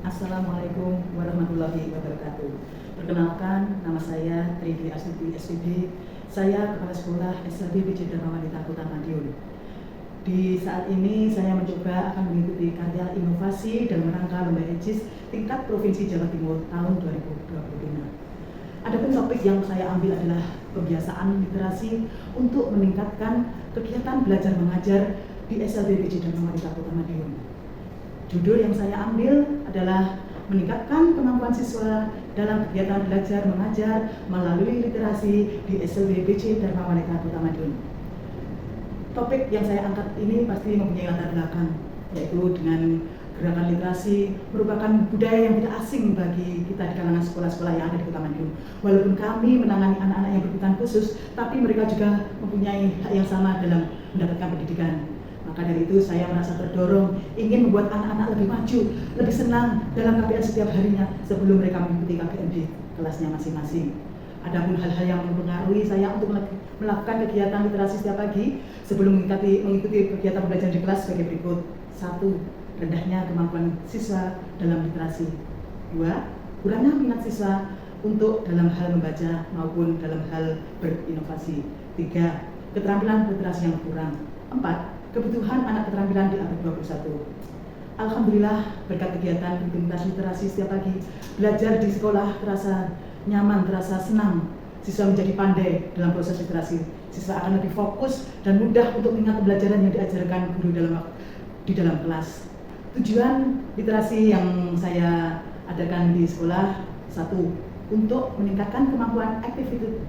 Assalamualaikum warahmatullahi wabarakatuh. Perkenalkan, nama saya Tri Dwi Astuti SPD. Saya Kepala Sekolah SLB PJ Dharma Wanita Kota Madiun. Di saat ini saya mencoba akan mengikuti karya inovasi dalam rangka Lomba EJIS tingkat Provinsi Jawa Timur tahun 2025. Adapun topik yang saya ambil adalah kebiasaan literasi untuk meningkatkan kegiatan belajar mengajar di SLB PJ Dharma Wanita Kota Madiun. Judul yang saya ambil adalah meningkatkan kemampuan siswa dalam kegiatan belajar mengajar melalui literasi di SLB PJ Dharma Wanita Kota Madiun. Topik yang saya angkat ini pasti mempunyai latar belakang, yaitu dengan gerakan literasi merupakan budaya yang tidak asing bagi kita di kalangan sekolah-sekolah yang ada di Kota Madiun. Walaupun kami menangani anak-anak yang berkebutuhan khusus, tapi mereka juga mempunyai hak yang sama dalam mendapatkan pendidikan. Maka dari itu saya merasa terdorong ingin membuat anak-anak lebih maju, lebih senang dalam KPN setiap harinya sebelum mereka mengikuti KPN di kelasnya masing-masing. Adapun hal-hal yang mempengaruhi saya untuk melakukan kegiatan literasi setiap pagi sebelum mengikuti kegiatan pembelajaran di kelas sebagai berikut. 1. Rendahnya kemampuan siswa dalam literasi. 2. Kurangnya minat siswa untuk dalam hal membaca maupun dalam hal berinovasi. 3. Keterampilan literasi yang kurang. 4. Kebutuhan anak keterampilan di abad 21. Alhamdulillah, berkat kegiatan rutinitas literasi setiap pagi, belajar di sekolah terasa nyaman, terasa senang. Siswa menjadi pandai dalam proses literasi. Siswa akan lebih fokus dan mudah untuk mengingat pembelajaran yang diajarkan guru di dalam kelas. Tujuan literasi yang saya adakan di sekolah: 1. Untuk meningkatkan kemampuan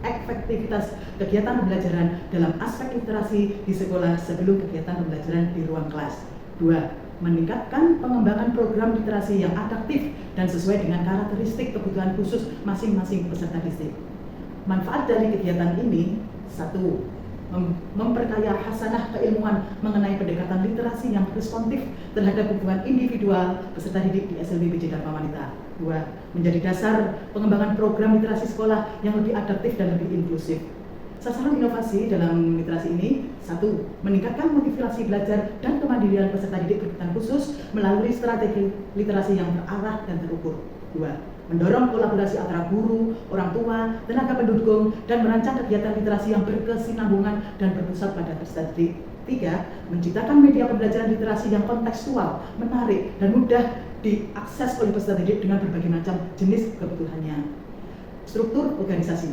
efektivitas kegiatan pembelajaran dalam aspek literasi di sekolah sebelum kegiatan pembelajaran di ruang kelas. 2. Meningkatkan pengembangan program literasi yang adaptif dan sesuai dengan karakteristik kebutuhan khusus masing-masing peserta didik. Manfaat dari kegiatan ini: 1. Memperkaya hasanah keilmuan mengenai pendekatan literasi yang responsif terhadap hubungan individual peserta didik di SLB PJ Dharma Wanita. 2. Menjadi dasar pengembangan program literasi sekolah yang lebih adaptif dan lebih inklusif. Sasaran inovasi dalam literasi ini: 1. Meningkatkan motivasi belajar dan kemandirian peserta didik berkebutuhan khusus melalui strategi literasi yang terarah dan terukur. 2. Mendorong kolaborasi antara guru, orang tua, tenaga pendukung, dan merancang kegiatan literasi yang berkesinambungan dan berpusat pada peserta didik. 3. Menciptakan media pembelajaran literasi yang kontekstual, menarik, dan mudah diakses oleh peserta didik dengan berbagai macam jenis kebutuhannya. Struktur organisasi.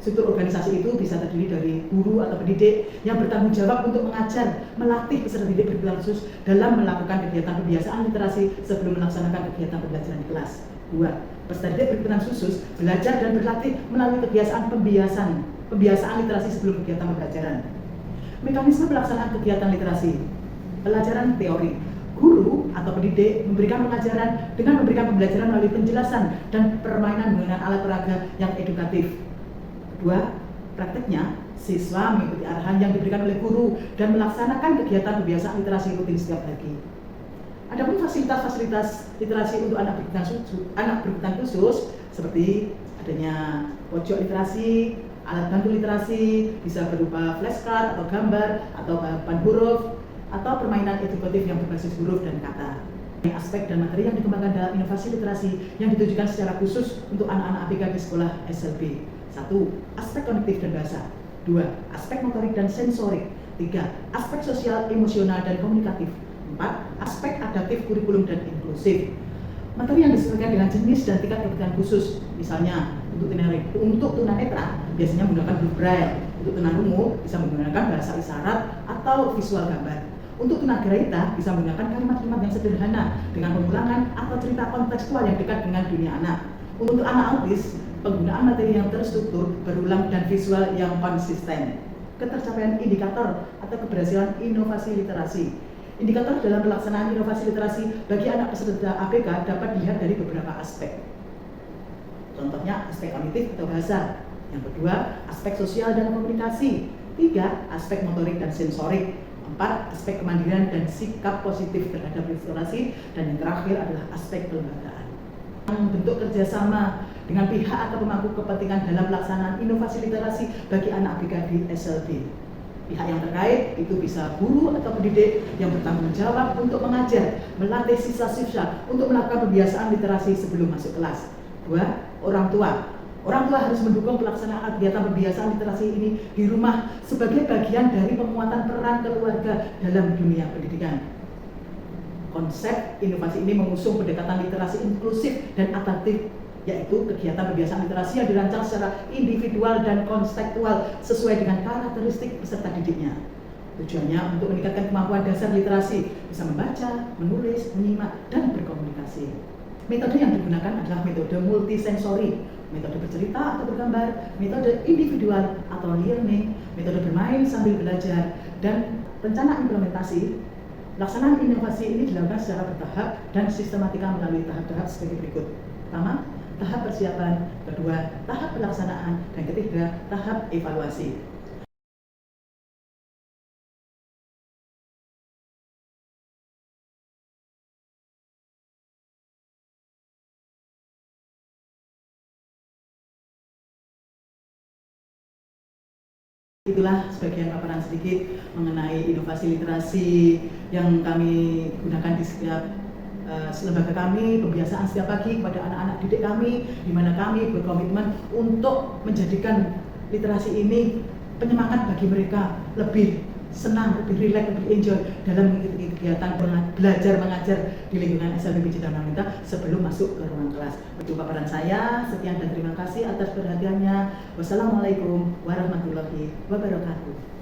Struktur organisasi itu bisa terdiri dari guru atau pendidik yang bertanggung jawab untuk mengajar, melatih peserta didik berkebutuhan khusus dalam melakukan kegiatan pembiasaan literasi sebelum melaksanakan kegiatan pembelajaran di kelas. 2. Peserta didik berkebutuhan khusus belajar dan berlatih melalui kebiasaan pembiasaan literasi sebelum kegiatan pembelajaran. Mekanisme pelaksanaan kegiatan literasi. Pelajaran teori. Guru atau pendidik memberikan pengajaran dengan memberikan pembelajaran melalui penjelasan dan permainan menggunakan alat peraga yang edukatif. Kedua, prakteknya, siswa mengikuti arahan yang diberikan oleh guru dan melaksanakan kegiatan pembiasaan literasi rutin setiap pagi. Adapun fasilitas-fasilitas literasi untuk anak berkebutuhan khusus seperti adanya pojok literasi, alat bantu literasi, bisa berupa flashcard atau gambar atau papan huruf, atau permainan edukatif yang berbasis huruf dan kata. Aspek dan materi yang dikembangkan dalam inovasi literasi yang ditujukan secara khusus untuk anak-anak ABK di sekolah SLB. 1. Aspek kognitif dan bahasa. 2. Aspek motorik dan sensorik. 3. Aspek sosial, emosional, dan komunikatif. 4. Aspek adaptif, kurikulum, dan inklusif. Materi yang disesuaikan dengan jenis dan tingkat kebutuhan khusus. Misalnya, untuk tunanetra biasanya menggunakan huruf braille. Untuk tunarungu bisa menggunakan bahasa isyarat atau visual gambar. Untuk tunagrahita bisa menggunakan kalimat-kalimat yang sederhana dengan pengulangan atau cerita kontekstual yang dekat dengan dunia anak. Untuk anak autis, penggunaan materi yang terstruktur, berulang, dan visual yang konsisten. Ketercapaian indikator atau keberhasilan inovasi literasi. Indikator dalam pelaksanaan inovasi literasi bagi anak peserta ABK dapat dilihat dari beberapa aspek. Contohnya aspek kognitif atau bahasa. Yang kedua, aspek sosial dan komunikasi. 3. Aspek motorik dan sensorik. 4. Aspek kemandirian dan sikap positif terhadap literasi. Dan yang terakhir adalah aspek kelembagaan. Bentuk kerjasama dengan pihak atau pemangku kepentingan dalam pelaksanaan inovasi literasi bagi anak ABK di SLB. Pihak yang terkait itu bisa guru atau pendidik yang bertanggung jawab untuk mengajar, melatih siswa-siswa untuk melakukan pembiasaan literasi sebelum masuk kelas. 2. Orang tua. Orang tua harus mendukung pelaksanaan kegiatan pembiasaan literasi ini di rumah sebagai bagian dari penguatan peran keluarga dalam dunia pendidikan. Konsep inovasi ini mengusung pendekatan literasi inklusif dan adaptif, yaitu kegiatan pembiasaan literasi yang dirancang secara individual dan kontekstual sesuai dengan karakteristik peserta didiknya. Tujuannya untuk meningkatkan kemampuan dasar literasi, bisa membaca, menulis, menyimak, dan berkomunikasi. Metode yang digunakan adalah metode multisensori, metode bercerita atau bergambar, metode individual atau learning, metode bermain sambil belajar, dan rencana implementasi. Pelaksanaan inovasi ini dilakukan secara bertahap dan sistematika melalui tahap-tahap sebagai berikut. Pertama, tahap persiapan, kedua, tahap pelaksanaan, dan ketiga, tahap evaluasi. Itulah sebagian paparan sedikit mengenai inovasi literasi yang kami gunakan di setiap lembaga kami, pembiasaan setiap pagi kepada anak-anak didik kami, di mana kami berkomitmen untuk menjadikan literasi ini penyemangat bagi mereka, lebih senang, lebih rileks, lebih enjoy dalam mengikuti kegiatan belajar mengajar di lingkungan SLBB Citra Wanita sebelum masuk ke ruang kelas. Itu paparan saya, sekian dan terima kasih atas perhatiannya. Wassalamualaikum warahmatullahi wabarakatuh.